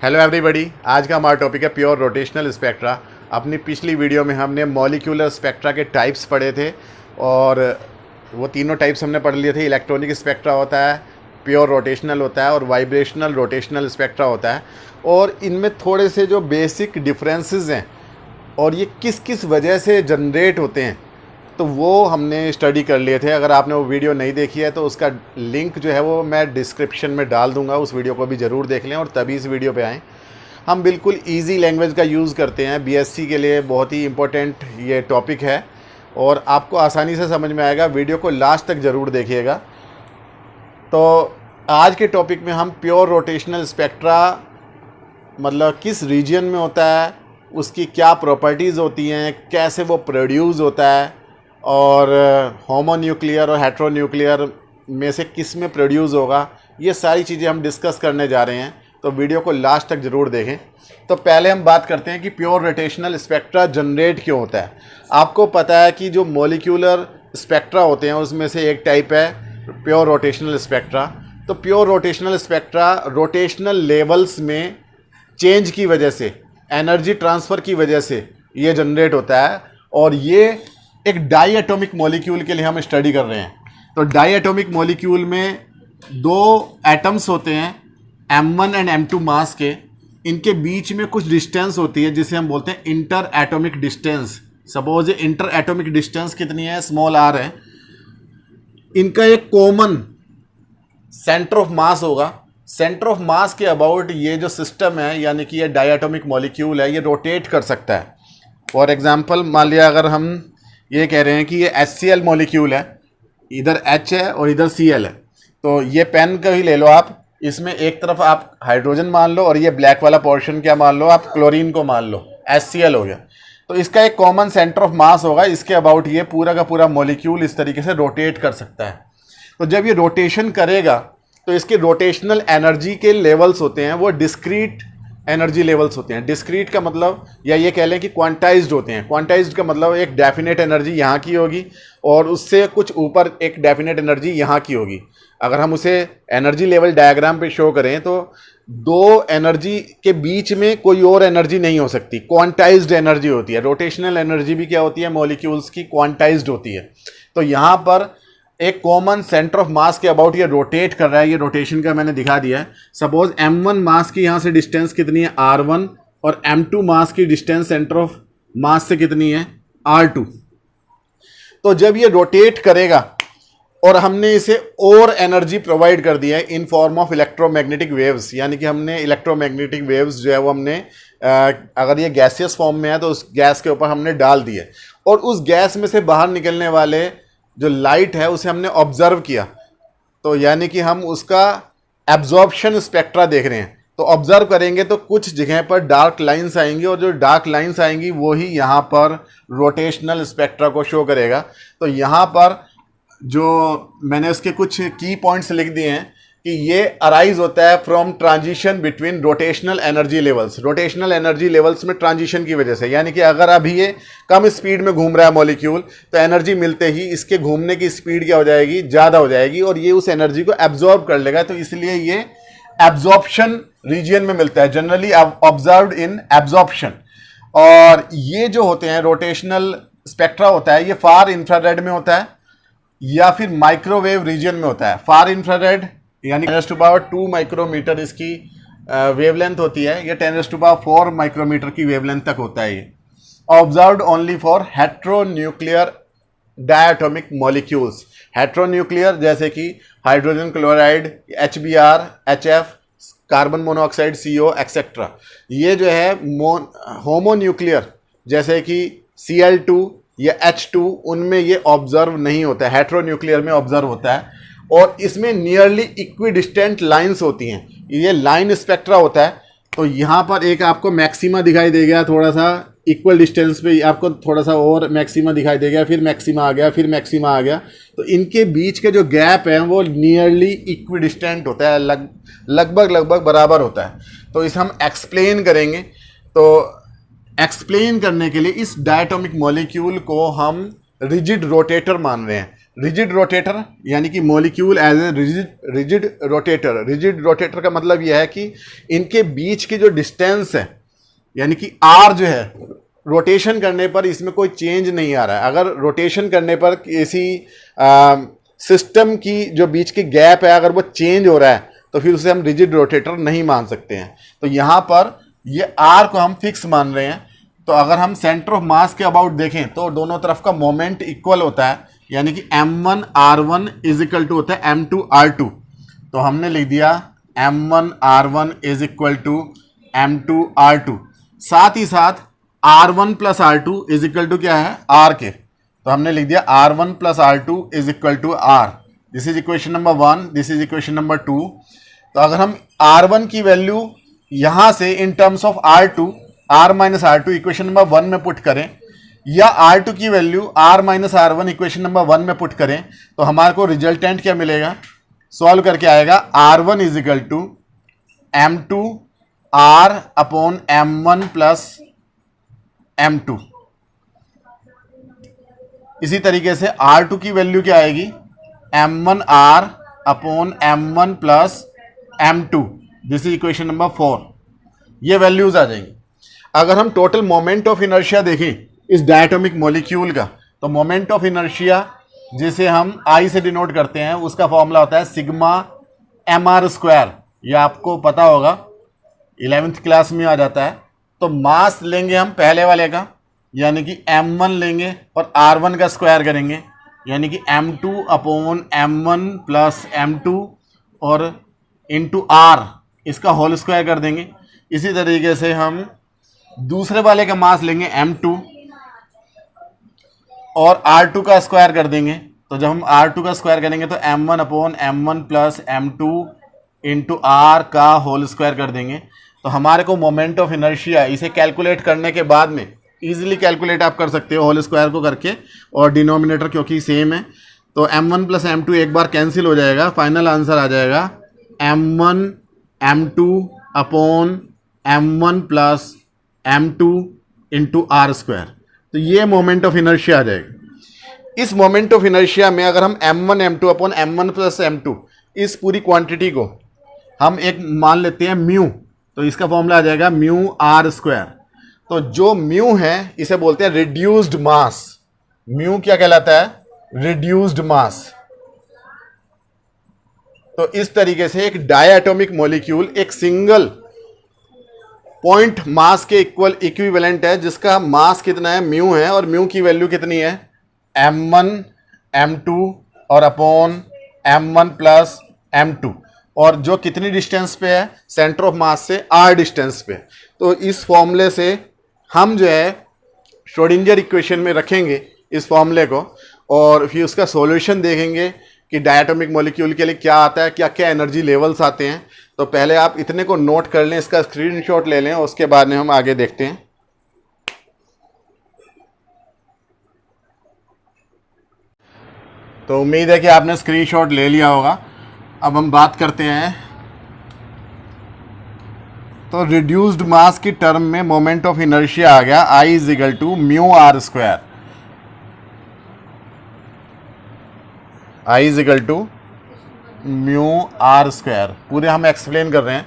Hello everybody, आज का हमारा टॉपिक है प्योर रोटेशनल स्पेक्ट्रा। अपनी पिछली वीडियो में हमने मॉलिक्यूलर स्पेक्ट्रा के टाइप्स पढ़े थे और वो तीनों टाइप्स हमने पढ़ लिए थे। इलेक्ट्रॉनिक स्पेक्ट्रा होता है, प्योर रोटेशनल होता है और वाइब्रेशनल रोटेशनल स्पेक्ट्रा होता है। और इनमें थोड़े से जो बेसिक डिफरेंसेस हैं और ये किस किस वजह से जनरेट होते हैं तो वो हमने स्टडी कर लिए थे। अगर आपने वो वीडियो नहीं देखी है तो उसका लिंक जो है वो मैं डिस्क्रिप्शन में डाल दूंगा, उस वीडियो को भी ज़रूर देख लें और तभी इस वीडियो पे आएँ। हम बिल्कुल इजी लैंग्वेज का यूज़ करते हैं, बीएससी के लिए बहुत ही इम्पोर्टेंट ये टॉपिक है और आपको आसानी से समझ में आएगा। वीडियो को लास्ट तक ज़रूर देखिएगा। तो आज के टॉपिक में हम प्योर रोटेशनल स्पेक्ट्रा मतलब किस रीजन में होता है, उसकी क्या प्रॉपर्टीज़ होती हैं, कैसे वो प्रोड्यूस होता है और होमोन्यूक्लियर और हेट्रोन्यूक्लियर में से किस में प्रोड्यूस होगा, ये सारी चीज़ें हम डिस्कस करने जा रहे हैं। तो वीडियो को लास्ट तक ज़रूर देखें। तो पहले हम बात करते हैं कि प्योर रोटेशनल स्पेक्ट्रा जनरेट क्यों होता है। आपको पता है कि जो मॉलिक्यूलर स्पेक्ट्रा होते हैं उसमें से एक टाइप है प्योर रोटेशनल स्पेक्ट्रा। तो pure rotational spectra rotational levels में चेंज की वजह से, एनर्जी ट्रांसफ़र की वजह से ये जनरेट होता है। और ये एक डाई एटॉमिक मॉलिक्यूल के लिए हम स्टडी कर रहे हैं। तो डाई एटॉमिक मॉलिक्यूल में दो एटम्स होते हैं M1 एंड M2 मास के। इनके बीच में कुछ डिस्टेंस होती है जिसे हम बोलते हैं इंटर एटॉमिक डिस्टेंस। सपोज ये इंटर एटॉमिक डिस्टेंस कितनी है, स्मॉल r है। इनका एक कॉमन सेंटर ऑफ मास होगा। सेंटर ऑफ मास के अबाउट ये जो सिस्टम है, यानी कि ये डाई एटॉमिक मॉलिक्यूल है, ये रोटेट कर सकता है। फॉर एग्जांपल मान लिया अगर हम ये कह रहे हैं कि ये HCl मॉलिक्यूल है, इधर H है और इधर Cl है। तो ये पेन का ही ले लो आप, इसमें एक तरफ आप हाइड्रोजन मान लो और ये ब्लैक वाला पोर्शन क्या मान लो, आप क्लोरीन को मान लो, HCl हो गया। तो इसका एक कॉमन सेंटर ऑफ मास होगा, इसके अबाउट ये पूरा का पूरा मॉलिक्यूल इस तरीके से रोटेट कर सकता है। तो जब ये रोटेशन करेगा तो इसके रोटेशनल एनर्जी के लेवल्स होते हैं वो डिस्क्रीट एनर्जी लेवल्स होते हैं। डिस्क्रीट का मतलब, या ये कह लें कि क्वांटाइज्ड होते हैं। क्वांटाइज्ड का मतलब एक डेफिनेट एनर्जी यहाँ की होगी और उससे कुछ ऊपर एक डेफिनेट एनर्जी यहाँ की होगी। अगर हम उसे एनर्जी लेवल डायग्राम पे शो करें तो दो एनर्जी के बीच में कोई और एनर्जी नहीं हो सकती, क्वांटाइज्ड एनर्जी होती है। रोटेशनल एनर्जी भी क्या होती है, मॉलिक्यूल्स की क्वांटाइज्ड होती है। तो यहाँ पर एक कॉमन सेंटर ऑफ मास के अबाउट ये रोटेट कर रहा है। ये रोटेशन का मैंने दिखा दिया है। सपोज M1 मास की यहाँ से डिस्टेंस कितनी है, R1, और M2 मास की डिस्टेंस सेंटर ऑफ मास से कितनी है, R2। तो जब ये रोटेट करेगा और हमने इसे और एनर्जी प्रोवाइड कर दिया है in form of electromagnetic waves, यानी कि हमने इलेक्ट्रोमैग्नेटिक वेव्स जो है वो हमने अगर ये गैसियस फॉर्म में है तो उस गैस के ऊपर हमने डाल दिए और उस गैस में से बाहर निकलने वाले जो लाइट है उसे हमने ऑब्जर्व किया। तो यानी कि हम उसका एब्जॉर्प्शन स्पेक्ट्रा देख रहे हैं। तो ऑब्जर्व करेंगे तो कुछ जगह पर डार्क लाइंस आएंगी और जो डार्क लाइंस आएंगी वो ही यहाँ पर रोटेशनल स्पेक्ट्रा को शो करेगा। तो यहाँ पर जो मैंने उसके कुछ की पॉइंट्स लिख दिए हैं कि ये अराइज होता है from transition between rotational energy levels. Rotational energy levels में ट्रांजिशन की वजह से, यानी कि अगर अभी ये कम स्पीड में घूम रहा है मॉलिक्यूल तो एनर्जी मिलते ही इसके घूमने की स्पीड क्या हो जाएगी, ज़्यादा हो जाएगी और ये उस एनर्जी को एब्जॉर्ब कर लेगा। तो इसलिए ये एब्जॉर्प्शन रीजन में मिलता है, जनरली ऑब्जर्व्ड इन एब्जॉर्प्शन। और ये जो होते हैं रोटेशनल स्पेक्ट्रा होता है, ये फार इंफ्रारेड में होता है या फिर माइक्रोवेव रीजन में होता है। फार इंफ्रारेड यानी 10⁻² माइक्रोमीटर इसकी वेवलेंथ होती है, ये 10⁻⁴ माइक्रोमीटर की वेवलेंथ तक होता है। ये observed only for heteronuclear diatomic molecules. Heteronuclear जैसे कि hydrogen chloride, HBr, HF, carbon monoxide, CO etcetera. ये जो है होमोन्यूक्लियर जैसे कि Cl2 या H2, उनमें ये ऑब्जर्व नहीं होता है, हेट्रोन्यूक्लियर में ऑब्जर्व होता है। और इसमें नियरली इक्विडिस्टेंट लाइंस होती हैं, ये लाइन स्पेक्ट्रा होता है। तो यहाँ पर एक आपको मैक्सिमा दिखाई देगा, थोड़ा सा इक्वल डिस्टेंस पे आपको थोड़ा सा और मैक्सिमा दिखाई देगा, फिर मैक्सिमा आ गया, फिर मैक्सिमा आ गया। तो इनके बीच के जो गैप है वो नियरली इक्विडिस्टेंट होता है, लगभग बराबर होता है। तो इसे हम एक्सप्लेन करेंगे। तो एक्सप्लेन करने के लिए इस डायटोमिक मॉलिक्यूल को हम रिजिड रोटेटर मान रहे हैं। रिजिड रोटेटर यानी कि molecule as a rigid rotator. Rigid rotator का मतलब यह है कि इनके बीच की जो डिस्टेंस है यानी कि आर जो है, रोटेशन करने पर इसमें कोई चेंज नहीं आ रहा है। अगर रोटेशन करने पर किसी सिस्टम की जो बीच की गैप है अगर वो चेंज हो रहा है तो फिर उसे हम रिजिड रोटेटर नहीं मान सकते हैं। तो यहाँ पर ये आर को हम फिक्स मान रहे हैं। तो अगर हम सेंटर ऑफ मास के अबाउट देखें तो दोनों तरफ का मोमेंट इक्वल होता है, यानी कि m1 r1 is equal to होता है m2 r2। तो हमने लिख दिया m1 r1 is equal to m2 r2। साथ ही साथ r1 plus r2 is equal to क्या है, r के। तो हमने लिख दिया r1 plus r2 is equal to r। This is equation number 1, this is equation number 2। तो अगर हम r1 की वैल्यू यहां से in terms of r2 r minus r2 equation number 1 में पुट करें, या r2 की value r minus r1 equation number 1 में पुट करें, तो हमारे को रिजल्टेंट क्या मिलेगा, सॉल्व करके आएगा r1 is equal to m2 r upon m1 plus m2। इसी तरीके से r2 की वैल्यू क्या आएगी, m1 r upon m1 plus m2। This is equation number 4। ये वैल्यूज आ जाएंगी। अगर हम टोटल मोमेंट ऑफ इनर्शिया देखें इस डायटोमिक मॉलिक्यूल का, तो मोमेंट ऑफ इनर्शिया जिसे हम I से डिनोट करते हैं उसका फॉर्मूला होता है सिग्मा mr स्क्वायर। ये आपको पता होगा, 11th क्लास में आ जाता है। तो मास लेंगे हम पहले वाले का, यानी कि m1 लेंगे और r1 का स्क्वायर करेंगे, यानी कि m2 upon m1 plus m2 और इंटू r इसका होल स्क्वायर कर देंगे। इसी तरीके से हम दूसरे वाले का मास लेंगे m2 और r2 का स्क्वायर कर देंगे। तो जब हम r2 का स्क्वायर करेंगे तो m1 upon m1 plus m2 into r का होल स्क्वायर कर देंगे। तो हमारे को मोमेंट ऑफ इनर्शिया इसे कैलकुलेट करने के बाद में इजीली कैलकुलेट आप कर सकते हो होल स्क्वायर को करके, और डिनोमिनेटर क्योंकि सेम है तो m1 प्लस m2 एक बार कैंसिल हो जाएगा। फाइनल आंसर आ जाएगा m1 m2 upon m1 plus m2 into r square. तो ये मोमेंट ऑफ इनर्शिया आ जाएगा। इस मोमेंट ऑफ इनर्शिया में अगर हम m1 m2 upon m1 plus m2 इस पूरी क्वांटिटी को हम एक मान लेते हैं म्यू, तो इसका फॉर्मूला आ जाएगा म्यू आर स्क्वायर। तो जो म्यू है इसे बोलते हैं रिड्यूस्ड मास। म्यू क्या कहलाता है, रिड्यूस्ड मास। तो इस तरीके से एक डायटोमिक मॉलिक्यूल एक सिंगल पॉइंट मास के इक्विवेलेंट है, जिसका मास कितना है, म्यू है, और म्यू की वैल्यू कितनी है, m1 m2 और अपॉन m1 प्लस m2, और जो कितनी डिस्टेंस पे है, सेंटर ऑफ मास से r डिस्टेंस पे। तो इस फॉर्मूले से हम जो है श्रोडिंगर इक्वेशन में रखेंगे इस फॉर्मूले को, और फिर उसका सॉल्यूशन देखेंगे कि डायटोमिक मॉलिक्यूल के लिए क्या आता है, क्या क्या एनर्जी लेवल्स आते हैं। तो पहले आप इतने को नोट कर लें, इसका स्क्रीनशॉट ले लें, उसके बाद में हम आगे देखते हैं। तो उम्मीद है कि आपने स्क्रीनशॉट ले लिया होगा। अब हम बात करते हैं। तो रिड्यूस्ड मास की टर्म में मोमेंट ऑफ इनर्शिया आ गया I is equal to mu r square. I is equal to mu r square. पूरे हम एक्सप्लेन कर रहे हैं।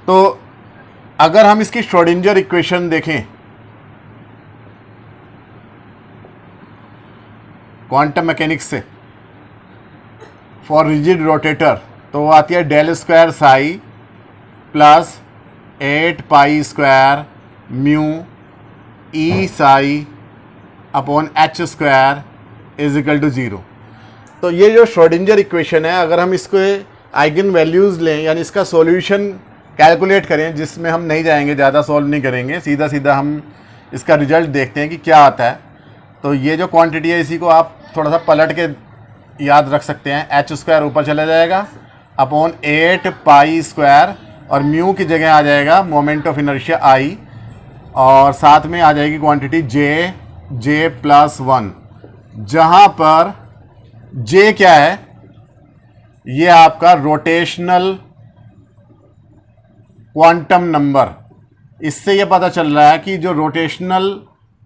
तो अगर हम इसकी श्रोडिंगर इक्वेशन देखें क्वांटम मैकेनिक्स से फॉर रिजिड रोटेटर, तो वो आती है del square psi plus 8 pi square mu E psi upon h square is equal to 0। तो ये जो श्रोडिंगर इक्वेशन है, अगर हम इसको आइगन वैल्यूज़ लें, यानी इसका सॉल्यूशन कैलकुलेट करें, जिसमें हम नहीं जाएंगे, ज़्यादा सॉल्व नहीं करेंगे, सीधा सीधा हम इसका रिजल्ट देखते हैं कि क्या आता है। तो ये जो क्वांटिटी है इसी को आप थोड़ा सा पलट के याद रख सकते हैं। एच स्क्वायर ऊपर चला जाएगा अपॉन 8 पाई स्क्वायर, और म्यू की जगह आ जाएगा मोमेंट ऑफ इनर्शिया I, और साथ में आ जाएगी क्वांटिटी जे प्लस 1, जहाँ पर J क्या है, ये आपका रोटेशनल क्वांटम नंबर। इससे ये पता चल रहा है कि जो रोटेशनल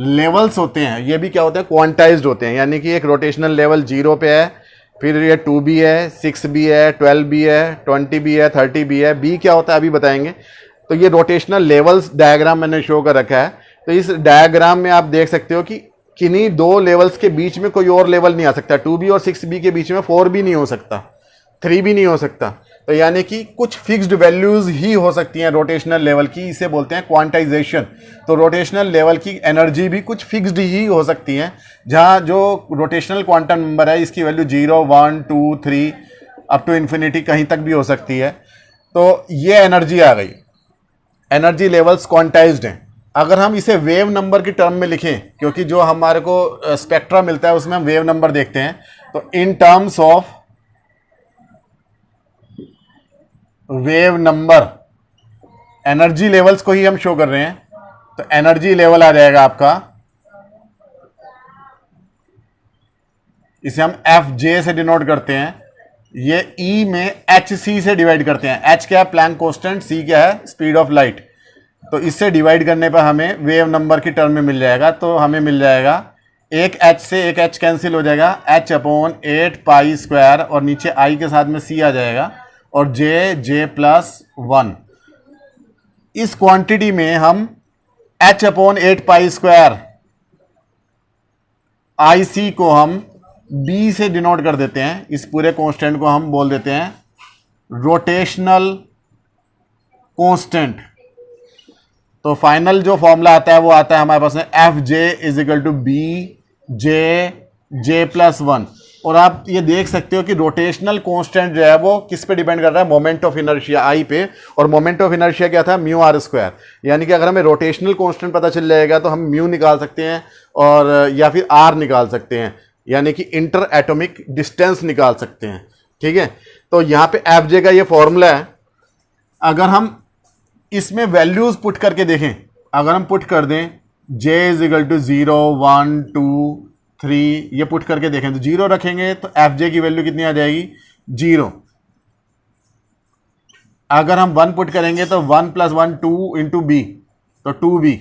लेवल्स होते हैं ये भी क्या होते हैं, क्वांटाइज्ड होते हैं। यानी कि एक रोटेशनल लेवल 0 पे है, फिर ये 2 भी है, 6 भी है, 12 भी है, 20 भी है, 30 भी है। बी क्या होता है अभी बताएंगे। तो ये रोटेशनल लेवल्स डायग्राम मैंने शो कर रखा है। तो इस डायग्राम में आप देख सकते हो कि किन्हीं दो लेवल्स के बीच में कोई और लेवल नहीं आ सकता। 2B और 6B के बीच में 4 भी नहीं हो सकता, 3 भी नहीं हो सकता। तो यानी कि कुछ फिक्स्ड वैल्यूज ही हो सकती हैं रोटेशनल लेवल की, इसे बोलते हैं क्वांटाइजेशन। तो रोटेशनल लेवल की एनर्जी भी कुछ फिक्स्ड ही हो सकती हैं, जहां जो रोटेशनल क्वांटम नंबर है इसकी वैल्यू 0, 1, 2, 3 अप टू इन्फिनिटी कहीं तक भी हो सकती है। तो ये एनर्जी आ गई, एनर्जी लेवल्स क्वांटाइज्ड हैं। अगर हम इसे वेव नंबर की टर्म में लिखें, क्योंकि जो हमारे को स्पेक्ट्रा मिलता है उसमें हम वेव नंबर देखते हैं, तो इन terms of wave number energy levels को ही हम शो कर रहे हैं। तो एनर्जी लेवल आ जाएगा आपका, इसे हम FJ से डिनोट करते हैं। ये E में HC से डिवाइड करते हैं। H क्या है, प्लैंक कांस्टेंट, C क्या है, स्पीड ऑफ लाइट। तो इससे डिवाइड करने पर हमें वेव नंबर की टर्म में मिल जाएगा। तो हमें मिल जाएगा एक H से एक H कैंसिल हो जाएगा, H/8π² और नीचे I के साथ में C आ जाएगा और J+1। इस क्वांटिटी में हम H/8π² IC को हम B से डिनोट कर देते हैं। इस पूरे कांस्टेंट को हम बोल देते हैं रोटेशनल कांस्टेंट। तो फाइनल जो फॉर्मूला आता है वो आता है हमारे पास में FJ=BJ+1। और आप ये देख सकते हो कि रोटेशनल कांस्टेंट जो है वो किस पे डिपेंड कर रहा है, मोमेंट ऑफ इनर्शिया I पे। और मोमेंट ऑफ इनर्शिया क्या था, μr²। यानी कि अगर हमें रोटेशनल कांस्टेंट पता चल जाएगा तो हम म्यू निकाल सकते हैं और या फिर r निकाल सकते हैं, यानी कि इंटर एटॉमिक डिस्टेंस निकाल सकते हैं। ठीक है, तो यहाँ पे FJ का ये फॉर्मूला है। अगर हम इसमें वैल्यूज पुट करके देखें, अगर हम पुट कर दें J=0, 1, 2, 3 ये पुट करके देखें, तो 0 रखेंगे तो FJ की वैल्यू कितनी आ जाएगी, 0। अगर हम 1 पुट करेंगे तो 1 + 1 2 × B, तो 2B।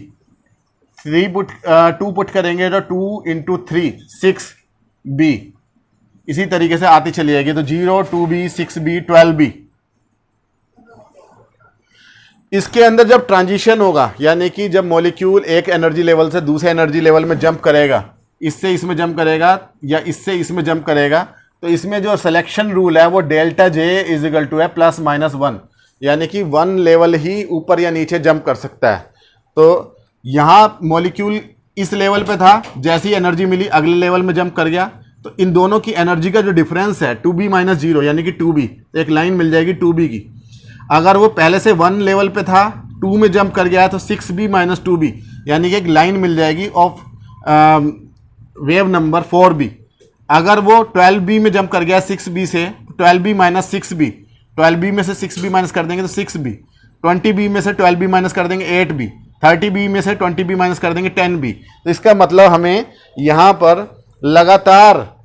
2 पुट करेंगे तो 2 × 3 6B। इसी तरीके से आती चली जाएगी। तो 0, 2B, 6B, 12B। इसके अंदर जब ट्रांजिशन होगा, यानी कि जब मॉलिक्यूल एक एनर्जी लेवल से दूसरे एनर्जी लेवल में जंप करेगा, इससे इसमें जंप करेगा या इससे इसमें जंप करेगा, तो इसमें जो सिलेक्शन रूल है वो ΔJ है +-1, यानी कि 1 लेवल ही ऊपर या नीचे जंप कर सकता है। तो यहाँ मॉलिक्यूल इस लेवल पे था, जैसी एनर्जी मिली अगले लेवल में जंप कर गया। तो इन दोनों की एनर्जी का जो डिफरेंस है 2B - 0 यानी कि 2B, तो एक लाइन मिल जाएगी 2B की। अगर वो पहले से 1 लेवल पे था, 2 में जंप कर गया है, तो 6B - 2B यानी कि एक लाइन मिल जाएगी ऑफ वेव नंबर 4B। अगर वो 12B में जंप कर गया 6B से, 12B - 6B, 12B में से 6B माइनस कर देंगे तो 6B, 20B में से 12B माइनस कर देंगे 8B, 30B में से 20B माइनस कर देंगे 10B। तो इसका मतलब हमें यहाँ पर लगातार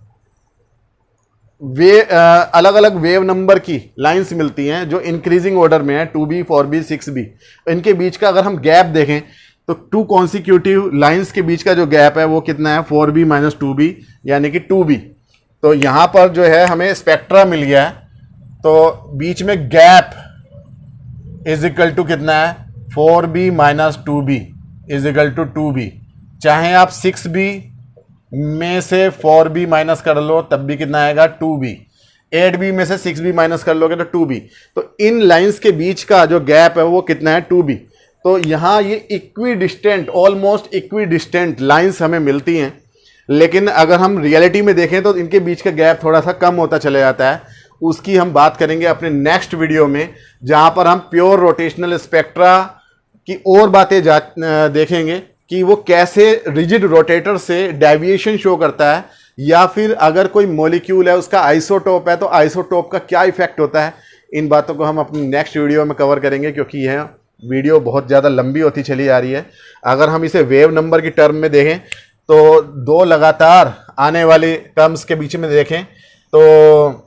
अलग अलग वेव नंबर की लाइंस मिलती हैं जो इंक्रीजिंग ऑर्डर में है, 2B, 4B, 6B। इनके बीच का अगर हम गैप देखें तो 2 कॉन्सिक्यूटिव लाइंस के बीच का जो गैप है वो कितना है, 4B - 2B यानी कि 2B। तो यहाँ पर जो है हमें स्पेक्ट्रा मिल गया है। तो बीच में गैप = कितना है, 4B - 2B = 2B। चाहे आप 6B में से 4B माइनस कर लो तब भी कितना आएगा, 2B। 8B में से 6B माइनस कर लोगे तो 2B। तो इन लाइंस के बीच का जो गैप है वो कितना है, 2B। तो यहाँ ये equi distant, almost equi distant lines हमें मिलती हैं। लेकिन अगर हम रियलिटी में देखें तो इनके बीच का गैप थोड़ा सा कम होता चला जाता है। उसकी हम बात करेंगे अपने नेक्स्ट वीडियो में, जहाँ पर हम प्योर रोटेशनल स्पेक्ट्रा की और बातें देखेंगे कि वो कैसे रिजिड रोटेटर से डेविएशन शो करता है, या फिर अगर कोई मॉलिक्यूल है उसका आइसोटोप है तो आइसोटोप का क्या इफेक्ट होता है। इन बातों को हम अपनी नेक्स्ट वीडियो में कवर करेंगे, क्योंकि यह वीडियो बहुत ज़्यादा लंबी होती चली जा रही है। अगर हम इसे वेव नंबर की टर्म में देखें तो 2 लगातार आने वाली टर्म्स के बीच में देखें तो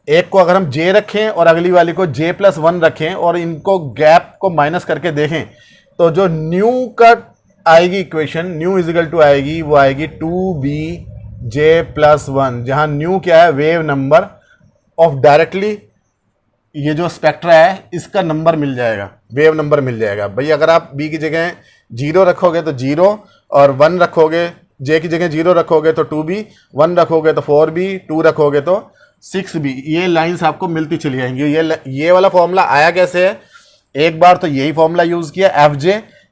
एक को अगर हम J रखें और अगली वाली को J+1 रखें और इनको गैप को माइनस करके देखें तो जो न्यू का आएगी इक्वेशन, न्यू इजिकल टू आएगी, वो आएगी 2bj+1, जहां न्यू क्या है, वेव नंबर ऑफ डायरेक्टली ये जो स्पेक्ट्रा है इसका नंबर मिल जाएगा, वेव नंबर मिल जाएगा। भाई अगर आप b की जगह 0 रखोगे तो 0 और 1 रखोगे, j की जगह 0 रखोगे तो 2b, 1 रखोगे तो 4b, 2 रखोगे तो 6b, ये लाइंस आपको मिलती चली जाएंगी। ये वाला फॉर्मूला आया कैसे है, एक बार तो यही फॉर्मूला यूज किया fj,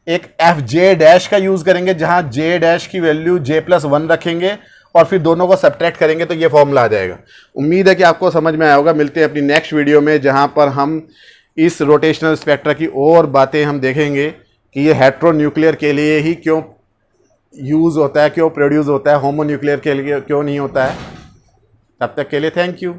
एक fj डैश का यूज करेंगे जहां j डैश की वैल्यू j+1 रखेंगे और फिर दोनों को सब्ट्रैक्ट करेंगे तो ये फॉर्मूला आ जाएगा। उम्मीद है कि आपको समझ में आया होगा। मिलते हैं अपनी नेक्स्ट वीडियो में जहां पर हम इस रोटेशनल स्पेक्ट्रा की और बातें हम देखेंगे कि ये हेट्रोन्यूक्लियर के लिए ही क्यों यूज़ होता है, क्यों प्रोड्यूस होता है, होमोन्यूक्लियर के लिए क्यों नहीं होता है। तब तक के लिए थैंक यू।